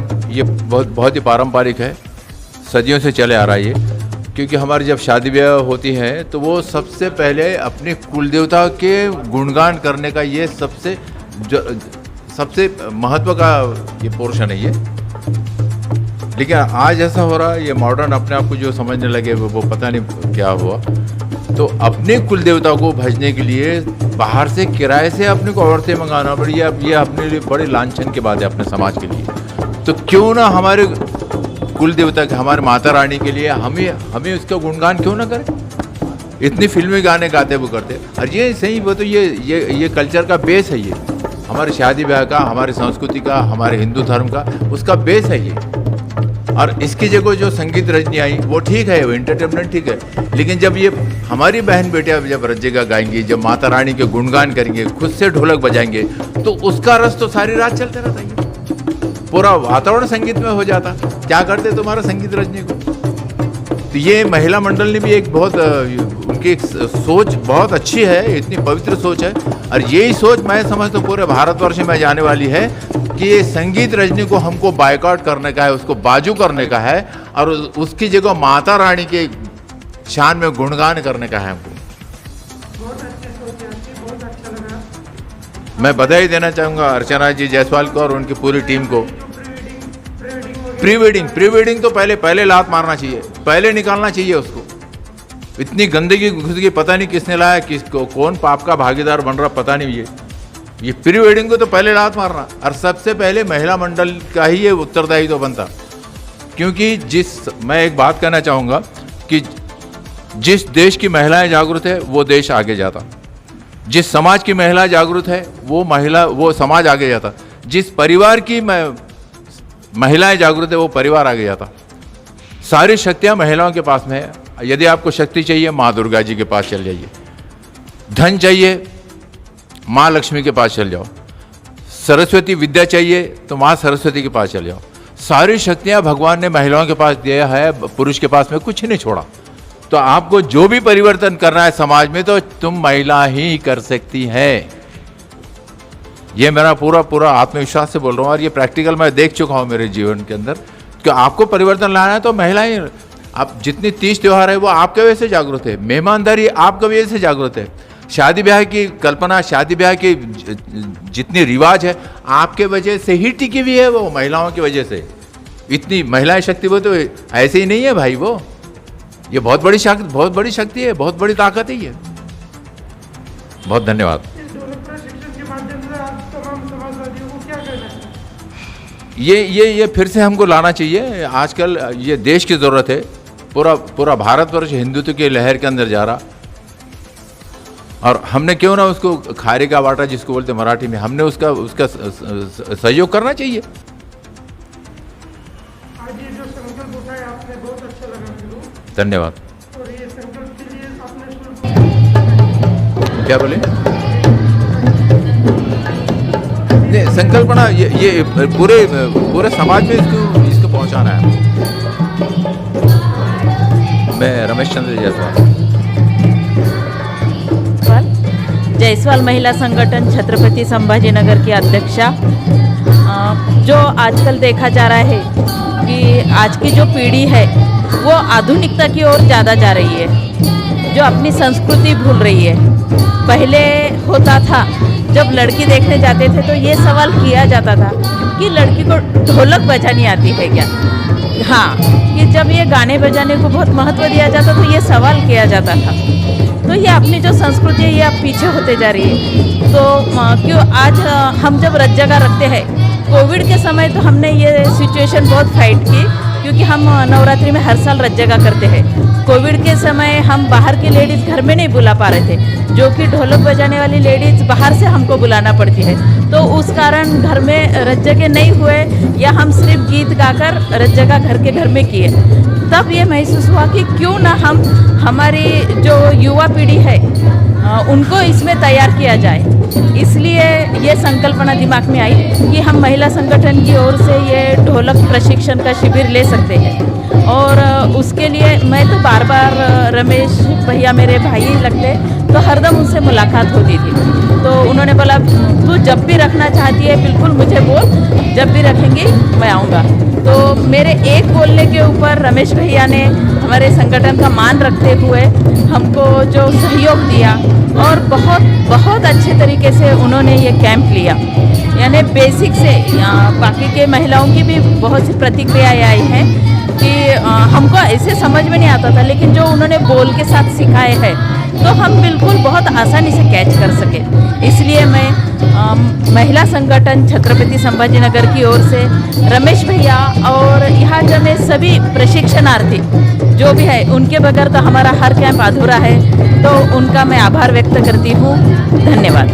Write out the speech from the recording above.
हमारे ये बहुत ही पारंपरिक है, सदियों से चले आ रहा है ये। क्योंकि हमारी जब शादी ब्याह होती है तो वो सबसे पहले अपने कुल देवता के गुणगान करने का ये सबसे महत्व का ये पोर्शन है ये। लेकिन आज ऐसा हो रहा है, ये मॉडर्न अपने आप को जो समझने लगे वो पता नहीं क्या हुआ, तो अपने कुल देवता को भजने के लिए बाहर से किराए से अपने को औरतें मंगाना पड़ी। अब ये अपने लिए बड़े लांछन की बात है अपने समाज के लिए। तो क्यों ना हमारे कुल देवता के, हमारे माता रानी के लिए हमें उसका गुणगान क्यों ना करें। इतनी फिल्मी गाने गाते वो करते, और ये सही वो तो ये कल्चर का बेस है, ये हमारे शादी ब्याह का, हमारी संस्कृति का, हमारे हिंदू धर्म का, उसका बेस है ये। और इसकी जगह जो संगीत रजनी आई वो ठीक है, वो एंटरटेनमेंट ठीक है, लेकिन जब ये हमारी बहन बेटियां जब रज्जेगा गाएंगी, जब माता रानी के गुणगान करेंगे, खुद से ढोलक बजाएंगे, तो उसका रस तो सारी रात चलते रहता है, पूरा वातावरण संगीत में हो जाता। क्या करते तुम्हारा संगीत रजनी को। तो ये महिला मंडल ने भी एक बहुत उनकी एक सोच बहुत अच्छी है, इतनी पवित्र सोच है, और यही सोच मैं समझता हूँ पूरे भारतवर्ष में जाने वाली है कि ये संगीत रजनी को हमको बायकॉट करने का है, उसको बाजू करने का है, और उसकी जगह माता रानी के शान में गुणगान करने का है हमको। बहुत अच्छी सोच है आपकी, बहुत अच्छा लगा। मैं बधाई देना चाहूँगा अर्चना जी जायसवाल को और उनकी पूरी टीम को। प्री वेडिंग तो पहले लात मारना चाहिए, पहले निकालना चाहिए उसको। इतनी गंदगी घुस गई, पता नहीं किसने लाया, किसको कौन पाप का भागीदार बन रहा पता नहीं। ये प्री वेडिंग को तो पहले लात मारना, और सबसे पहले महिला मंडल का ही ये उत्तरदायित्व तो बनता। क्योंकि मैं एक बात कहना चाहूँगा कि जिस देश की महिलाएं जागरूक है वो देश आगे जाता, जिस समाज की महिला जागरूक है वो समाज आगे जाता, जिस परिवार की महिलाएं जागरूक है वो परिवार आगे जाता। सारी शक्तियां महिलाओं के पास में है। यदि आपको शक्ति चाहिए माँ दुर्गा जी के पास चल जाइए, धन चाहिए माँ लक्ष्मी के पास चल जाओ, सरस्वती विद्या चाहिए तो माँ सरस्वती के पास चल जाओ। सारी शक्तियां भगवान ने महिलाओं के पास दिया है, पुरुष के पास में कुछ नहीं छोड़ा। तो आपको जो भी परिवर्तन करना है समाज में तो तुम महिला ही कर सकती है। ये मेरा पूरा आत्मविश्वास से बोल रहा हूँ, और ये प्रैक्टिकल मैं देख चुका हूँ मेरे जीवन के अंदर कि आपको परिवर्तन लाना है तो महिलाएं, आप जितनी 30 त्योहार है वो आपके वजह से जागरूक है, मेहमानदारी आपके वजह से जागरूक है, शादी ब्याह की कल्पना, शादी ब्याह की जितनी रिवाज है आपके वजह से ही टिकी हुई है, वो महिलाओं की वजह से। इतनी महिलाएं शक्ति वो तो ऐसे ही नहीं है भाई, वो ये बहुत बड़ी शक्ति है, बहुत बड़ी ताकत है ये। बहुत धन्यवाद। इस ढोलक प्रशिक्षण के माध्यम से आप तमाम समाजवादियों को क्या कहना है? ये फिर से हमको लाना चाहिए। आजकल ये देश की ज़रूरत है, पूरा भारतवर्ष हिंदुत्व की लहर के अंदर जा रहा, और हमने क्यों ना उसको खारे का वाटा जिसको बोलते मराठी में, हमने उसका सहयोग करना चाहिए। आज ये जो संकल्प उठाया आपने बहुत अच्छा लगा मेरे को। धन्यवाद। और ये संकल्प के लिए आपने क्या बोले? नहीं, संकल्पना ये पूरे समाज में इसको पहुंचाना है। मैं रमेश चंद्र जायसवाल महिला संगठन छत्रपति संभाजीनगर की अध्यक्षा। जो आजकल देखा जा रहा है कि आज की जो पीढ़ी है वो आधुनिकता की ओर ज़्यादा जा रही है, जो अपनी संस्कृति भूल रही है। पहले होता था जब लड़की देखने जाते थे तो ये सवाल किया जाता था कि लड़की को ढोलक बजानी आती है क्या। हाँ, कि जब ये गाने बजाने को बहुत महत्व दिया जाता तो ये सवाल किया जाता था। तो ये अपनी जो संस्कृति है ये अब पीछे होते जा रही है। तो क्यों आज हम जब रज्जगा रखते हैं, कोविड के समय तो हमने ये सिचुएशन बहुत फाइट की, क्योंकि हम नवरात्रि में हर साल रज्जगा करते हैं। कोविड के समय हम बाहर की लेडीज़ घर में नहीं बुला पा रहे थे, जो कि ढोलक बजाने वाली लेडीज़ बाहर से हमको बुलाना पड़ती है। तो उस कारण घर में रज्जगे नहीं हुए, या हम सिर्फ गीत गाकर रज्जगा घर के घर में किए। तब ये महसूस हुआ कि क्यों ना हम हमारी जो युवा पीढ़ी है उनको इसमें तैयार किया जाए। इसलिए ये संकल्पना दिमाग में आई कि हम महिला संगठन की ओर से ये ढोलक प्रशिक्षण का शिविर ले सकते हैं। और उसके लिए मैं तो बार रमेश भैया मेरे भाई लगते, तो हरदम उनसे मुलाकात होती थी। तो उन्होंने बोला तू जब भी रखना चाहती है बिल्कुल मुझे बोल, जब भी रखेंगी मैं आऊँगा। तो मेरे एक बोलने के ऊपर रमेश भैया ने हमारे संगठन का मान रखते हुए हमको जो सहयोग दिया और बहुत बहुत अच्छे तरीके से उन्होंने ये कैंप लिया। यानी बेसिक से बाकी के महिलाओं की भी बहुत सी प्रतिक्रियाएं आई हैं कि हमको ऐसे समझ में नहीं आता था, लेकिन जो उन्होंने बोल के साथ सिखाए हैं तो हम बिल्कुल बहुत आसानी से कैच कर सके। इसलिए मैं महिला संगठन छत्रपति संभाजीनगर की ओर से रमेश भैया और यहाँ के में सभी प्रशिक्षणार्थी जो भी है उनके बगैर तो हमारा हर कैंप अधूरा है, तो उनका मैं आभार व्यक्त करती हूँ। धन्यवाद।